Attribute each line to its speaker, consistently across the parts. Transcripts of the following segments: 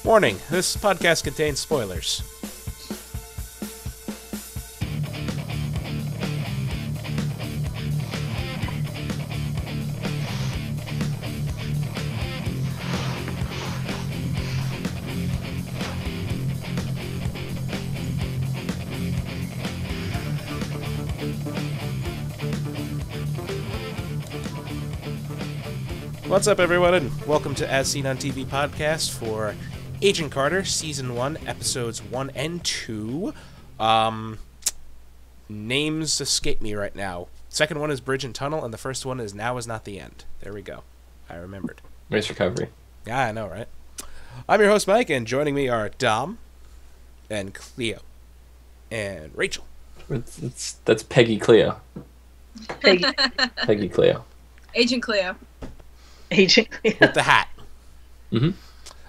Speaker 1: Warning, this podcast contains spoilers. What's up, everyone, and welcome to As Seen on TV podcast for Agent Carter, Season 1, Episodes 1 and 2. Names escape me right now. Second one is Bridge and Tunnel, and the first one is Now Is Not the End. There we go. I remembered.
Speaker 2: Nice recovery.
Speaker 1: Yeah, I know, right? I'm your host, Mike, and joining me are Dom, and Cleo, and Rachel.
Speaker 2: That's Peggy Cleo. Peggy Cleo.
Speaker 3: Agent Cleo.
Speaker 4: Agent Cleo.
Speaker 1: With the hat.
Speaker 2: Mm-hmm.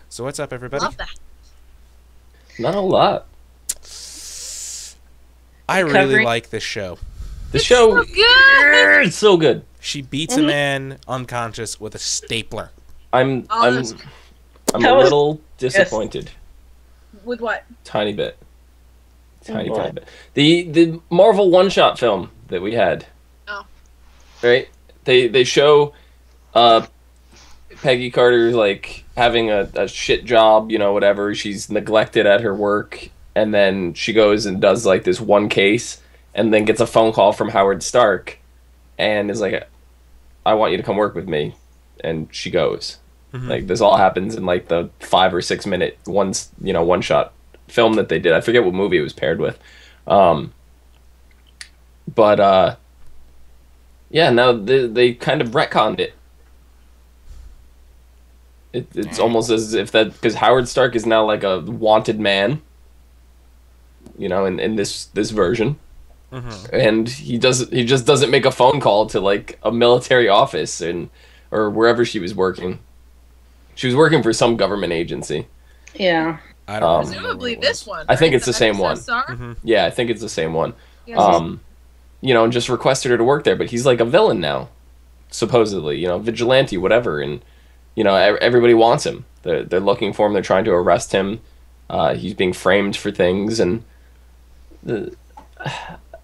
Speaker 1: So what's up, everybody?
Speaker 3: Love that.
Speaker 2: Not a lot.
Speaker 1: I really like this show.
Speaker 2: The show
Speaker 3: so good.
Speaker 2: It's so good.
Speaker 1: She beats a man unconscious with a stapler.
Speaker 2: I'm a little disappointed.
Speaker 3: With what?
Speaker 2: Tiny bit. Tiny bit. The Marvel one-shot film that we had.
Speaker 3: Oh.
Speaker 2: Right? They show Peggy Carter like having a shit job, you know, whatever. She's neglected at her work, and then she goes and does like this one case, and then gets a phone call from Howard Stark, and is like, "I want you to come work with me," and she goes. Mm-hmm. Like this all happens in like the 5 or 6 minute one shot film that they did. I forget what movie it was paired with, but yeah, now they kind of retconned it. It's almost as if that, because Howard Stark is now like a wanted man, you know, in this version, and he just doesn't make a phone call to like a military office or wherever she was working. She was working for some government agency.
Speaker 4: Yeah,
Speaker 1: I don't know.
Speaker 3: Presumably this one.
Speaker 2: I think it's the same one.
Speaker 1: Mm-hmm.
Speaker 2: Yeah, I think it's the same one.
Speaker 3: Yes.
Speaker 2: You know, and just requested her to work there, but he's like a villain now, supposedly. You know, vigilante, whatever, and. You know, everybody wants him. They're looking for him. They're trying to arrest him. He's being framed for things, and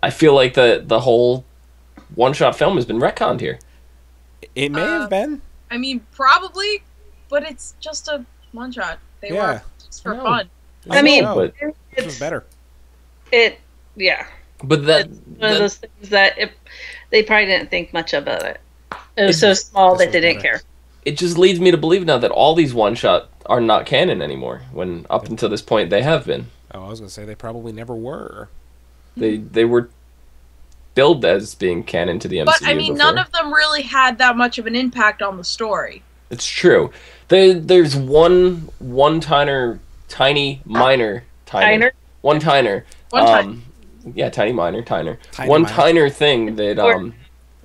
Speaker 2: I feel like the whole one-shot film has been retconned here.
Speaker 1: It may have been.
Speaker 3: I mean, probably, but it's just a one-shot. They were just for fun.
Speaker 4: I mean,
Speaker 2: but
Speaker 1: it was better.
Speaker 4: Yeah.
Speaker 2: But that
Speaker 4: it's one of those things that they probably didn't think much about it. It was so small that they didn't care.
Speaker 2: It just leads me to believe now that all these one-shot are not canon anymore, when up until this point they have been.
Speaker 1: Oh, I was going to say they probably never were.
Speaker 2: They were billed as being canon to the MCU.
Speaker 3: But, I mean,
Speaker 2: before.
Speaker 3: none of them really had that much of an impact on the story.
Speaker 2: It's true. There's one tiny minor. Yeah, tiny minor, tiner. Tiner thing that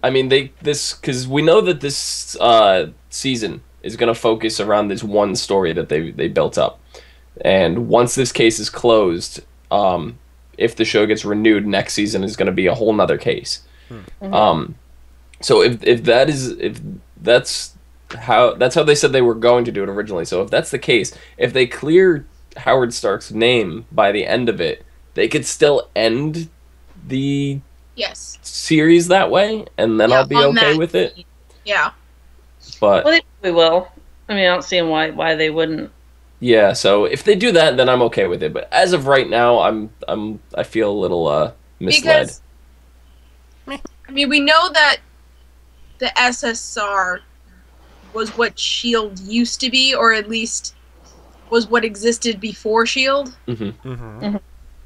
Speaker 2: I mean, because we know that this season is going to focus around this one story that they built up, and once this case is closed, if the show gets renewed, next season is going to be a whole nother case. Mm-hmm. So if that's how they said they were going to do it originally. So if that's the case, if they clear Howard Stark's name by the end of it, they could still end the series that way, and then I'll be okay with it.
Speaker 3: Yeah.
Speaker 2: But
Speaker 4: they probably will. I mean, I don't see why they wouldn't.
Speaker 2: Yeah, so if they do that, then I'm okay with it. But as of right now, I feel a little misled.
Speaker 3: Because, I mean, we know that the SSR was what S.H.I.E.L.D. used to be, or at least was what existed before S.H.I.E.L.D.
Speaker 2: Mm-hmm.
Speaker 1: Mm-hmm. Mm-hmm.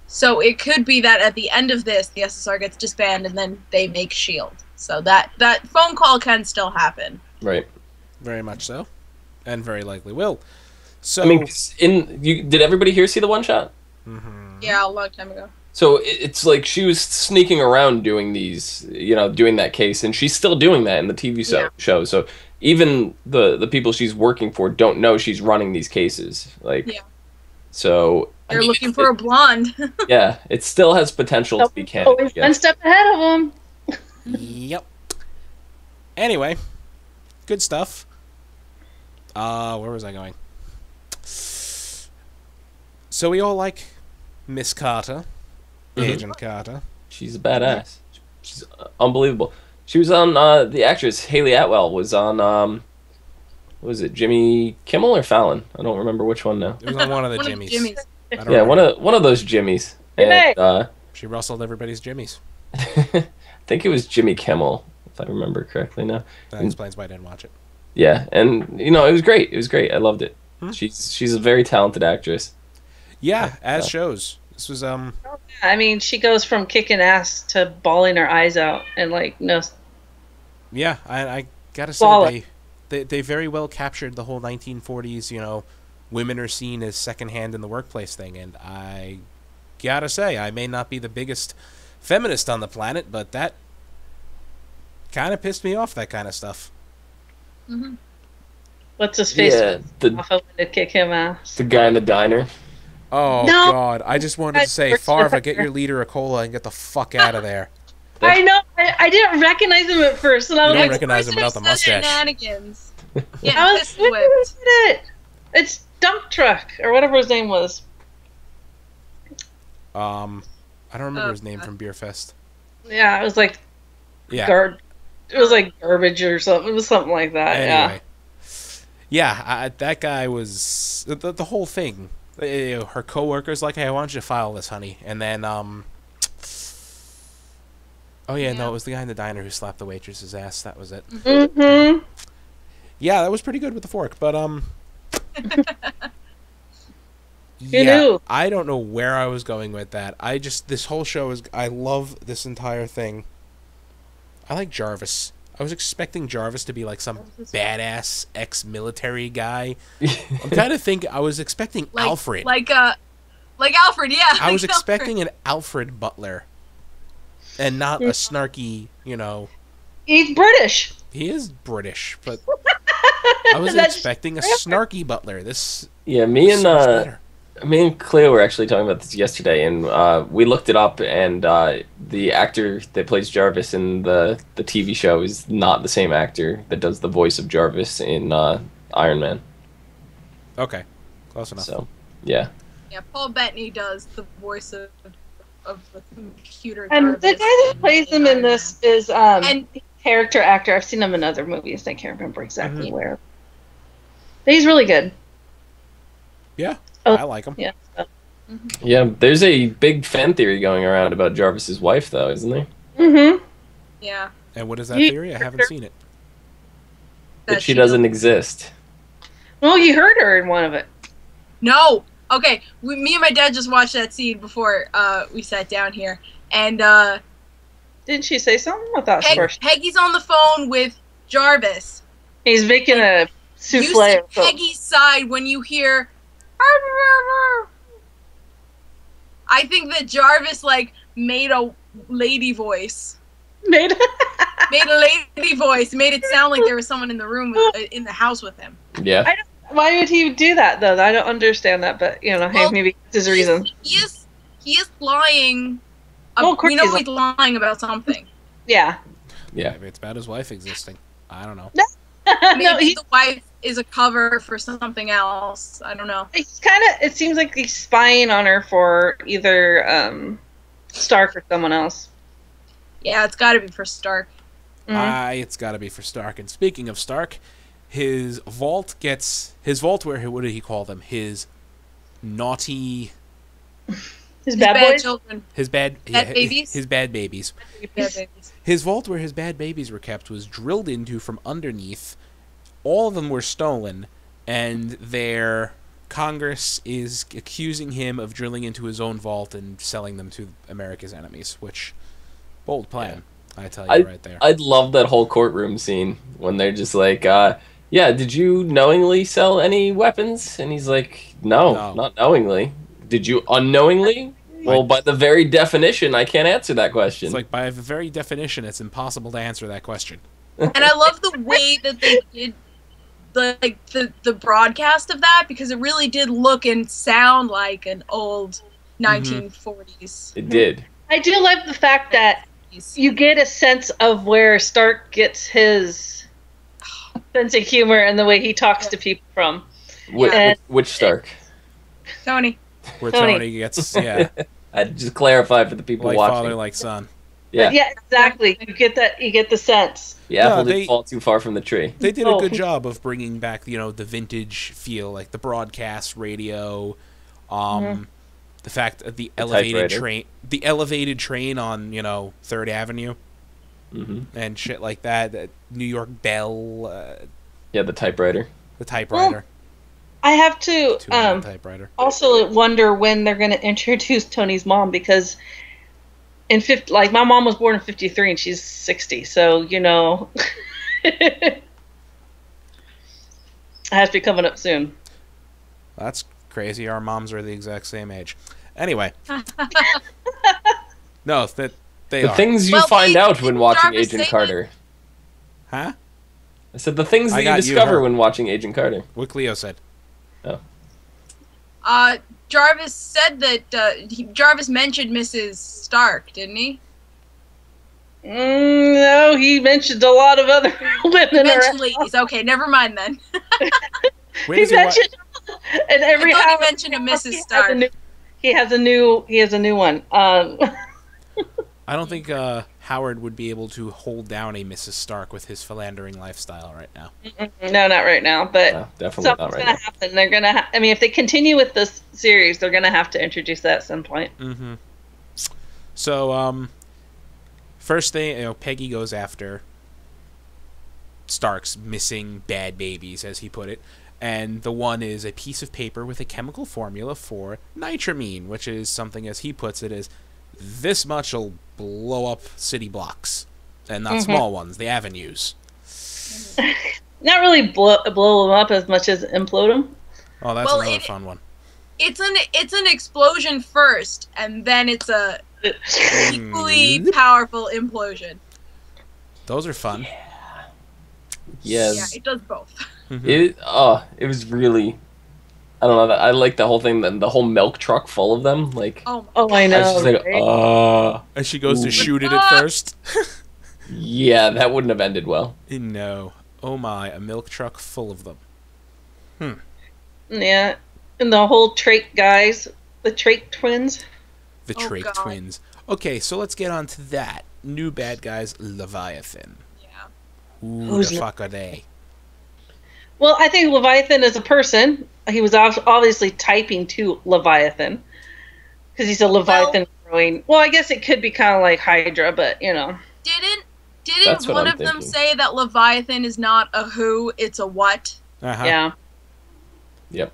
Speaker 3: So it could be that at the end of this, the SSR gets disbanded, and then they make S.H.I.E.L.D. So that phone call can still happen.
Speaker 2: Right.
Speaker 1: Very much so, and very likely will. So
Speaker 2: I mean, did everybody here see the one shot?
Speaker 1: Mm-hmm.
Speaker 3: Yeah, a long time ago.
Speaker 2: So it's like she was sneaking around doing these, you know, doing that case, and she's still doing that in the TV show. So even the people she's working for don't know she's running these cases. Like, so
Speaker 3: they're looking for a blonde.
Speaker 2: Yeah, it still has potential to be canon.
Speaker 4: Always one step ahead of them.
Speaker 1: Yep. Anyway, good stuff. Where was I going? So we all like Miss Carter, Agent Carter.
Speaker 2: She's a badass. She's unbelievable. She was on the actress Hayley Atwell was on what was it, Jimmy Kimmel or Fallon? I don't remember which one now.
Speaker 1: It was on one of the Jimmys.
Speaker 2: Yeah, one of those Jimmys. And,
Speaker 1: she rustled everybody's Jimmys.
Speaker 2: I think it was Jimmy Kimmel, if I remember correctly now.
Speaker 1: That explains why I didn't watch it.
Speaker 2: Yeah, and it was great. It was great. I loved it. She's a very talented actress.
Speaker 1: Yeah, as shows. This was
Speaker 4: I mean, she goes from kicking ass to bawling her eyes out and like no.
Speaker 1: Yeah, I gotta say they very well captured the whole 1940s. Women are seen as secondhand in the workplace thing, and I gotta say I may not be the biggest feminist on the planet, but that kind of pissed me off. That kind of stuff.
Speaker 3: Mm-hmm.
Speaker 4: What's his face?
Speaker 2: Yeah,
Speaker 4: to kick him ass.
Speaker 2: The guy in the diner.
Speaker 1: Oh, no. God. I just wanted to say, Farva, get your liter of cola and get the fuck out of there.
Speaker 4: I know. I didn't recognize him at first. And I was
Speaker 1: you don't
Speaker 4: like,
Speaker 1: recognize him without the mustache.
Speaker 3: Shenanigans.
Speaker 4: Yeah, I was whipped. It's Dump Truck, or whatever his name was.
Speaker 1: I don't remember his name from Beer Fest.
Speaker 4: Yeah, it was like...
Speaker 1: Yeah.
Speaker 4: It was like garbage or something. It was something like that,
Speaker 1: anyway. Yeah, that guy was... The whole thing... Her coworker's like, hey, I want you to file this, honey. And then, oh, yeah, no, it was the guy in the diner who slapped the waitress's ass. That was it.
Speaker 4: Mm-hmm.
Speaker 1: Yeah, that was pretty good with the fork, but,
Speaker 4: yeah,
Speaker 1: I don't know where I was going with that. This whole show is, I love this entire thing. I like Jarvis. I was expecting Jarvis to be like some badass ex-military guy. I was expecting Alfred.
Speaker 3: Like Alfred, yeah.
Speaker 1: I was expecting an Alfred Butler. And not a snarky,
Speaker 4: He's British.
Speaker 1: He is British, but I was expecting a snarky Butler.
Speaker 2: Yeah, me and Cleo were actually talking about this yesterday, and we looked it up, and the actor that plays Jarvis in the TV show is not the same actor that does the voice of Jarvis in Iron Man.
Speaker 1: Okay, close enough.
Speaker 2: So, yeah.
Speaker 3: Yeah, Paul Bettany does the voice of the computer
Speaker 4: and
Speaker 3: Jarvis.
Speaker 4: The guy that plays him in this is character actor. I've seen him in other movies. I can't remember exactly where. But he's really good.
Speaker 1: Yeah. I like him.
Speaker 4: Yeah.
Speaker 2: Yeah, there's a big fan theory going around about Jarvis's wife, though, isn't there?
Speaker 4: Mm-hmm.
Speaker 3: Yeah.
Speaker 1: And what is that theory? I haven't seen it.
Speaker 2: That she doesn't exist.
Speaker 4: Well, you heard her in one of it.
Speaker 3: No. Okay. Me and my dad just watched that scene before we sat down here, and
Speaker 4: didn't she say something? I thought
Speaker 3: Peggy's on the phone with Jarvis.
Speaker 4: He's making a souffle.
Speaker 3: You see Peggy's side when you hear. I think that Jarvis made a lady voice. Made a lady voice. Made it sound like there was someone in the room in the house with him.
Speaker 2: Yeah.
Speaker 4: Why would he do that though? I don't understand that, but hey, maybe there's a reason.
Speaker 3: He is lying. We know he's lying about something.
Speaker 4: Yeah.
Speaker 2: Yeah.
Speaker 1: Maybe it's about his wife existing. I don't know.
Speaker 3: Maybe the wife is a cover for something else. I don't know.
Speaker 4: It seems like he's spying on her for either Stark or someone else.
Speaker 3: Yeah, it's got to be for Stark.
Speaker 1: It's got to be for Stark. And speaking of Stark, his vault where, what did he call them? His naughty...
Speaker 3: His bad children.
Speaker 1: His bad babies? His bad babies.
Speaker 3: Bad babies.
Speaker 1: His vault where his bad babies were kept was drilled into from underneath. All of them were stolen, and their Congress is accusing him of drilling into his own vault and selling them to America's enemies, which, bold plan, I tell you right there.
Speaker 2: I'd love that whole courtroom scene when they're just like, yeah, did you knowingly sell any weapons? And he's like, no, not knowingly. Did you unknowingly? Well, by the very definition, I can't answer that question.
Speaker 1: It's like, by the very definition, it's impossible to answer that question.
Speaker 3: And I love the way that they did the broadcast of that, because it really did look and sound like an old 1940s.
Speaker 2: It did.
Speaker 4: I do like the fact that you get a sense of where Stark gets his sense of humor and the way he talks to people from.
Speaker 2: Which Stark?
Speaker 3: Tony.
Speaker 1: Where Tony gets, yeah.
Speaker 2: I'd just clarify for the people
Speaker 1: like
Speaker 2: watching.
Speaker 1: Father, like son.
Speaker 2: Yeah.
Speaker 4: Yeah, exactly. You get that. You get the sense.
Speaker 2: The apple didn't fall too far from the tree.
Speaker 1: They did a good job of bringing back, the vintage feel, like the broadcast radio, the fact that the elevated train on, 3rd Avenue, and shit like that. That New York Bell.
Speaker 2: Yeah, the typewriter.
Speaker 1: The typewriter.
Speaker 4: Well, I have to
Speaker 1: typewriter.
Speaker 4: Also wonder when they're going to introduce Tony's mom, because my mom was born in 53 and she's 60, so it has to be coming up soon.
Speaker 1: That's crazy. Our moms are the exact same age. Anyway. No, that they are.
Speaker 2: The things you find out when watching Agent Carter.
Speaker 1: Huh?
Speaker 2: I said the things that you discover when watching Agent Carter.
Speaker 1: What Cleo said.
Speaker 2: Oh.
Speaker 3: Jarvis said that Jarvis mentioned Mrs. Stark, didn't he?
Speaker 4: No, he mentioned a lot of other women.
Speaker 3: Ladies. Okay, never mind then.
Speaker 4: He mentioned in every house.
Speaker 3: He mentioned a Mrs. Stark.
Speaker 4: He has a new one.
Speaker 1: I don't think Howard would be able to hold down a Mrs. Stark with his philandering lifestyle right now.
Speaker 4: No, not right now, but
Speaker 2: no, definitely not right now.
Speaker 4: Happen. They're gonna. I mean, if they continue with this series, they're gonna have to introduce that at some point.
Speaker 1: Mm-hmm. So, first thing, Peggy goes after Stark's missing bad babies, as he put it, and the one is a piece of paper with a chemical formula for nitramine, which is something, as he puts it, is this much will blow up city blocks, and not small ones, the avenues.
Speaker 4: Not really blow them up as much as implode them.
Speaker 1: Oh, that's another fun one.
Speaker 3: It's an explosion first, and then it's a equally powerful implosion.
Speaker 1: Those are fun.
Speaker 2: Yes.
Speaker 3: Yeah, it does both.
Speaker 2: It was really, I don't know. I like the whole thing. The whole milk truck full of them. Like,
Speaker 3: oh
Speaker 4: I know.
Speaker 2: I was just like,
Speaker 1: and she goes to shoot it at first.
Speaker 2: Yeah, that wouldn't have ended well.
Speaker 1: No. Oh my, a milk truck full of them.
Speaker 4: Yeah, and the whole Trach guys, the Trach twins.
Speaker 1: The Trach twins. Okay, so let's get on to that. New bad guys, Leviathan. Yeah. Who the fuck are they?
Speaker 4: Well, I think Leviathan is a person. He was obviously typing to Leviathan, because he's a Leviathan growing. Well, I guess it could be kind of like Hydra, but
Speaker 3: Didn't one of them say that Leviathan is not a who, it's a what?
Speaker 1: Uh-huh.
Speaker 4: Yeah.
Speaker 2: Yep.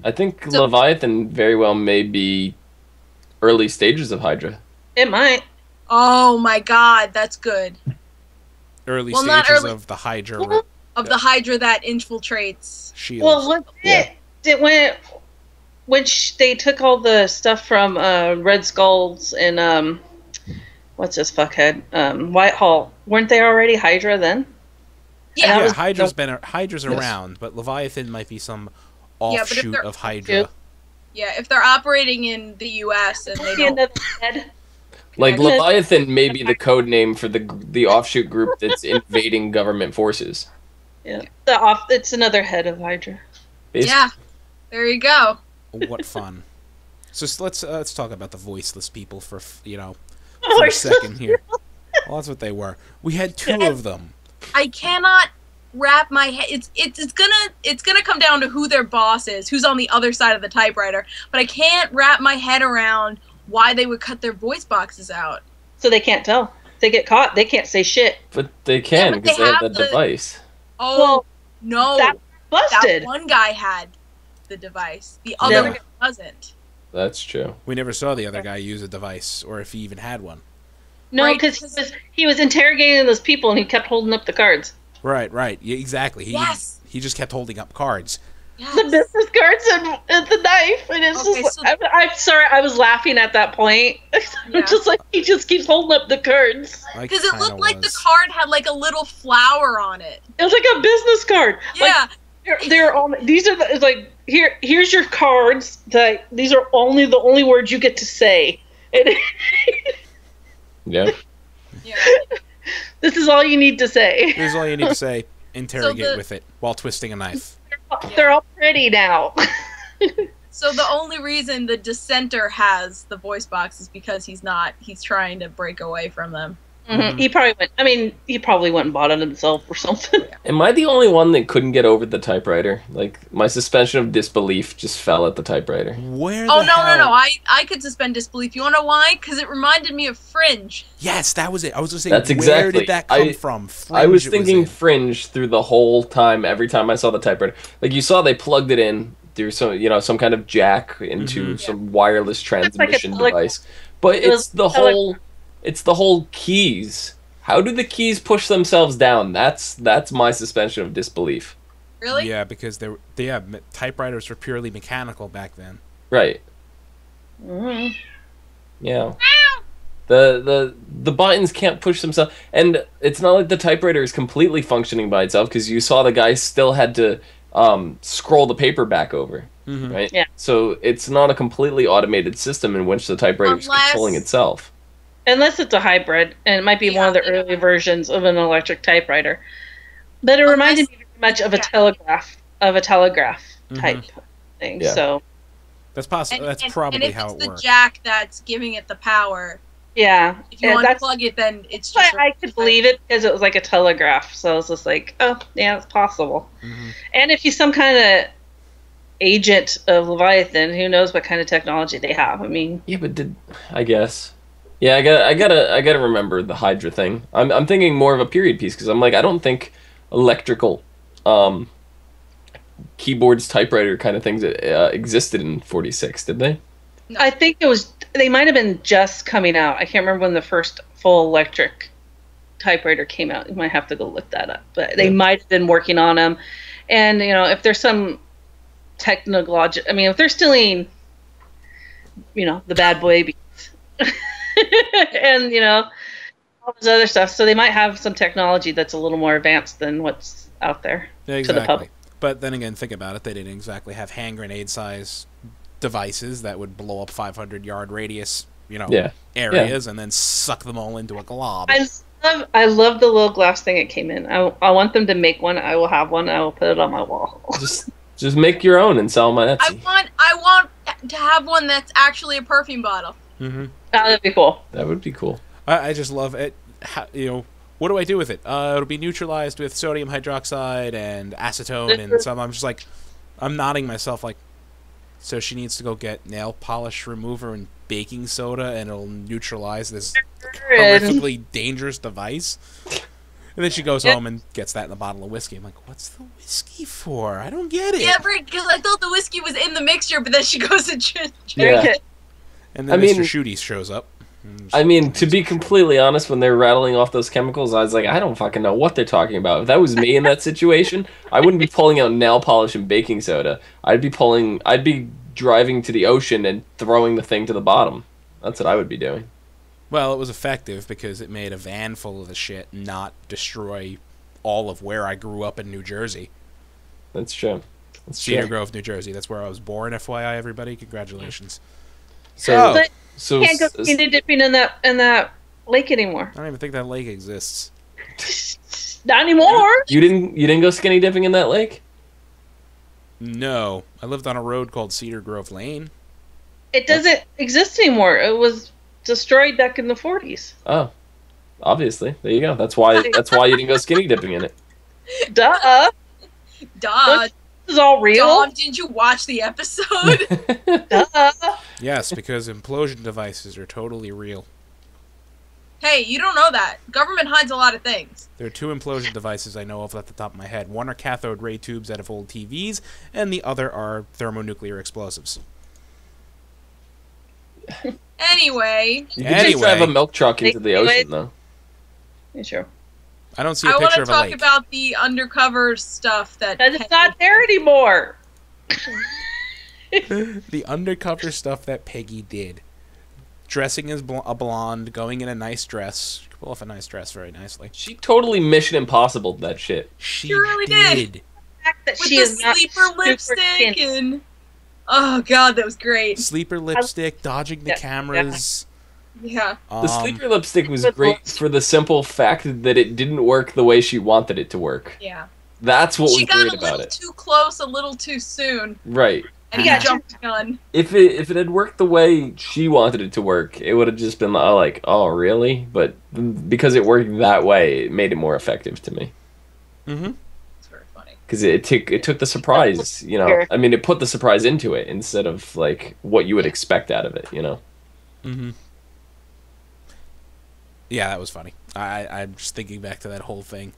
Speaker 2: I think Leviathan very well may be early stages of Hydra.
Speaker 4: It might.
Speaker 3: Oh my god, that's good.
Speaker 1: Early stages of the Hydra.
Speaker 3: Of the Hydra that infiltrates
Speaker 1: S.H.I.E.L.D.
Speaker 4: Well, when they took all the stuff from Red Skulls and what's this fuckhead Whitehall, weren't they already Hydra then?
Speaker 3: Yeah,
Speaker 1: Hydra's around, but Leviathan might be some offshoot of Hydra.
Speaker 3: Yeah, if they're operating in the U.S. and they don't.
Speaker 2: Like, Leviathan may be the code name for the offshoot group that's invading government forces.
Speaker 4: Yeah, it's another head of Hydra.
Speaker 2: Basically.
Speaker 3: Yeah, there you go.
Speaker 1: What fun! So let's talk about the voiceless people for a second here. Well, that's what they were. We had two of them.
Speaker 3: I cannot wrap my head. It's gonna come down to who their boss is, who's on the other side of the typewriter. But I can't wrap my head around why they would cut their voice boxes out.
Speaker 4: So they can't tell. If they get caught, they can't say shit.
Speaker 2: But they can because they have the device.
Speaker 3: Oh,
Speaker 4: well,
Speaker 3: no.
Speaker 4: That's busted.
Speaker 3: That one guy had the device. The other guy doesn't.
Speaker 2: That's true.
Speaker 1: We never saw the other guy use a device, or if he even had one.
Speaker 4: No, because he was interrogating those people, and he kept holding up the cards.
Speaker 1: Right. Yeah, exactly. He just kept holding up cards.
Speaker 3: Yes.
Speaker 4: The business cards and the knife, and it's I'm sorry, I was laughing at that point. Yeah. Just like he just keeps holding up the cards
Speaker 3: because it looked like the card had like a little flower on it.
Speaker 4: It was like a business card.
Speaker 3: Yeah,
Speaker 4: like, they're all these are it's like here's your cards. These are the only words you get to say.
Speaker 2: Yeah.
Speaker 4: This is all you need to say.
Speaker 1: This is all you need to say. Interrogate with it while twisting a knife.
Speaker 4: They're all pretty now.
Speaker 3: So the only reason the dissenter has the voice box is because he's trying to break away from them.
Speaker 4: Mm-hmm. He probably went and bought it himself or something.
Speaker 2: Am I the only one that couldn't get over the typewriter? Like, my suspension of disbelief just fell at the typewriter.
Speaker 1: Where
Speaker 3: Oh,
Speaker 1: the hell?
Speaker 3: no. I could suspend disbelief. You want to know why? Because it reminded me of Fringe.
Speaker 1: Yes, that was it. I was just saying,
Speaker 2: That's
Speaker 1: where
Speaker 2: exactly.
Speaker 1: did that come from? Fringe,
Speaker 2: I was
Speaker 1: it
Speaker 2: thinking
Speaker 1: in.
Speaker 2: Fringe through the whole time, every time I saw the typewriter. Like, you saw they plugged it in through some kind of jack into some wireless transmission device. But it's the whole keys. How do the keys push themselves down? That's my suspension of disbelief.
Speaker 3: Really?
Speaker 1: Yeah, because typewriters were purely mechanical back then.
Speaker 2: Right.
Speaker 4: Mm-hmm.
Speaker 2: Yeah. The buttons can't push themselves, and it's not like the typewriter is completely functioning by itself, because you saw the guy still had to scroll the paper back over, right?
Speaker 4: Yeah.
Speaker 2: So it's not a completely automated system in which the typewriter is controlling itself.
Speaker 4: Unless it's a hybrid, and it might be one of the early versions of an electric typewriter. But it reminded me very much of a telegraph type thing.
Speaker 2: Yeah.
Speaker 4: So
Speaker 1: that's possible. That's probably how it works.
Speaker 3: And if it's the jack that's giving it the power,
Speaker 4: yeah,
Speaker 3: if you unplug it, then it's just.
Speaker 4: I could believe it because it was like a telegraph. So I was just like, oh, yeah, it's possible. And if he's some kind of agent of Leviathan, who knows what kind of technology they have? I mean,
Speaker 2: yeah, but I guess. Yeah, I gotta remember the Hydra thing. I'm thinking more of a period piece, because I'm like, I don't think electrical keyboards, typewriter kind of things existed in 46, did they?
Speaker 3: No.
Speaker 4: I think they might have been just coming out. I can't remember when the first full electric typewriter came out. You might have to go look that up. But they might have been working on them. And, if there's some technology, if they're stealing, the bad boy and all this other stuff, so they might have some technology that's a little more advanced than what's out there to the public.
Speaker 1: But then again, think about it, they didn't exactly have hand grenade size devices that would blow up 500-yard radius areas and then suck them all into a glob.
Speaker 4: I love the little glass thing it came in. I want them to make one. I will have one. I will put it on my wall.
Speaker 2: just make your own and sell them on Etsy.
Speaker 3: I want to have one that's actually a perfume bottle.
Speaker 4: That'd be cool.
Speaker 2: That would be cool.
Speaker 1: I just love it. What do I do with it? It'll be neutralized with sodium hydroxide and acetone and some. I'm just like, I'm nodding myself like, so she needs to go get nail polish remover and baking soda, and it'll neutralize this horrifically dangerous device. And then she goes home and gets that in a bottle of whiskey. I'm like, what's the whiskey for? I don't get it.
Speaker 3: Yeah, because I thought the whiskey was in the mixture, but then she goes and drink it.
Speaker 1: And then Mr. Shooty shows up.
Speaker 2: To be completely honest, when they're rattling off those chemicals, I was like, I don't fucking know what they're talking about. If that was me in that situation, I wouldn't be pulling out nail polish and baking soda. I'd be driving to the ocean and throwing the thing to the bottom. That's what I would be doing.
Speaker 1: Well, it was effective because it made a van full of the shit not destroy all of where I grew up in New Jersey.
Speaker 2: That's true.
Speaker 1: Cedar Grove, New Jersey. That's where I was born, FYI, everybody. Congratulations.
Speaker 4: So you can't go skinny dipping in that lake anymore.
Speaker 1: I don't even think that lake exists.
Speaker 4: Not anymore.
Speaker 2: You didn't go skinny dipping in that lake?
Speaker 1: No. I lived on a road called Cedar Grove Lane.
Speaker 4: It doesn't exist anymore. It was destroyed back in the 40s.
Speaker 2: Oh. Obviously. There you go. That's why you didn't go skinny dipping in it.
Speaker 4: Duh. This is all real.
Speaker 3: Dom, didn't you watch the episode?
Speaker 4: Duh.
Speaker 1: Yes, because implosion devices are totally real.
Speaker 3: Hey, you don't know that. Government hides a lot of things.
Speaker 1: There are two implosion devices I know of off the top of my head. One are cathode ray tubes out of old TVs, and the other are thermonuclear explosives.
Speaker 3: Anyway.
Speaker 2: You could just drive a milk truck into the ocean, though.
Speaker 4: You sure?
Speaker 1: I don't see a picture of a lake.
Speaker 3: I want to talk about the undercover stuff that...
Speaker 4: it's not there anymore.
Speaker 1: The undercover stuff that Peggy did. Dressing as a blonde, going in a nice dress. She pull off a nice dress very nicely.
Speaker 2: She totally Mission Impossible that shit.
Speaker 1: She
Speaker 3: really did.
Speaker 4: The fact that
Speaker 3: with
Speaker 4: she
Speaker 3: the
Speaker 4: is
Speaker 3: sleeper lipstick and... Oh, God, that was great.
Speaker 1: Sleeper lipstick, dodging the cameras.
Speaker 3: Yeah.
Speaker 2: The sleeper lipstick was great for the simple fact that it didn't work the way she wanted it to work.
Speaker 3: Yeah.
Speaker 2: That's what was great about it.
Speaker 3: She got a little too close, a little too soon.
Speaker 2: Right.
Speaker 3: And he jumped the gun.
Speaker 2: If it had worked the way she wanted it to work, it would have just been like, oh, really? But because it worked that way, it made it more effective to me.
Speaker 1: Mm-hmm.
Speaker 3: It's very funny.
Speaker 2: Because it took the surprise, you know. I mean, it put the surprise into it instead of like what you would expect out of it, you know.
Speaker 1: Mm-hmm. Yeah, that was funny. I'm just thinking back to that whole thing.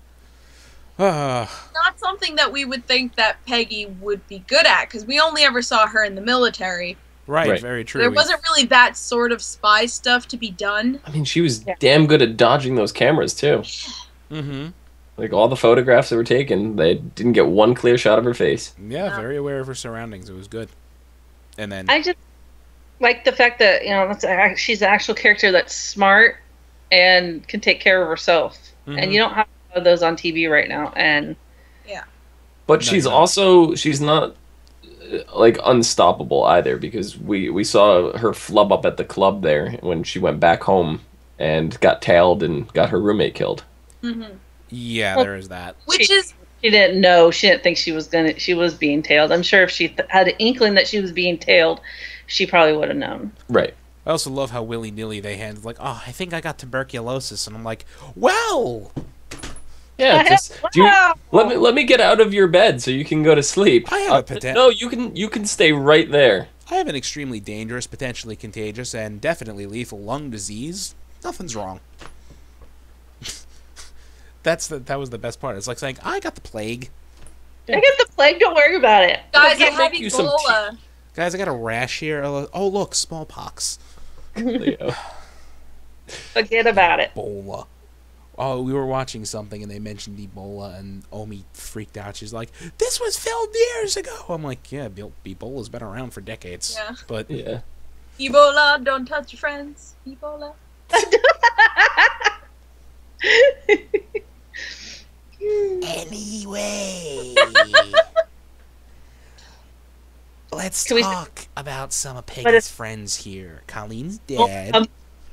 Speaker 3: Not something that we would think that Peggy would be good at, because we only ever saw her in the military.
Speaker 1: Right, very true.
Speaker 3: There wasn't really that sort of spy stuff to be done.
Speaker 2: I mean, she was damn good at dodging those cameras, too.
Speaker 1: Mm-hmm.
Speaker 2: Like, all the photographs that were taken, they didn't get one clear shot of her face.
Speaker 1: Yeah, very aware of her surroundings. It was good. And then...
Speaker 4: I just like the fact that, you know, she's an actual character that's smart and can take care of herself. Mm-hmm. And you don't have those on TV right now, and
Speaker 2: but she's not like unstoppable either, because we saw her flub up at the club there when she went back home and got tailed and got her roommate killed.
Speaker 3: Mm-hmm.
Speaker 1: Yeah, there is that.
Speaker 4: She didn't know. She didn't think she was being tailed. I'm sure if she had an inkling that she was being tailed, she probably would have known.
Speaker 2: Right.
Speaker 1: I also love how willy-nilly they handled, like, oh, I think I got tuberculosis, and I'm like, well.
Speaker 2: Yeah, just let me get out of your bed so you can go to sleep.
Speaker 1: I have a potential.
Speaker 2: No, you can stay right there.
Speaker 1: I have an extremely dangerous, potentially contagious, and definitely lethal lung disease. Nothing's wrong. That was the best part. It's like saying, I got the plague.
Speaker 4: I got the plague. Don't worry about it,
Speaker 3: guys. I have Ebola.
Speaker 1: Guys, I got a rash here. Oh, look, smallpox.
Speaker 4: Forget about it.
Speaker 1: Ebola. Oh, we were watching something and they mentioned Ebola, and Omi freaked out. She's like, "This was filmed years ago." I'm like, "Yeah, Ebola's been around for decades."
Speaker 3: Yeah.
Speaker 1: But
Speaker 2: yeah.
Speaker 3: Ebola, don't touch your friends. Ebola.
Speaker 1: Anyway, let's talk about some of Peggy's friends here. Colleen's dead.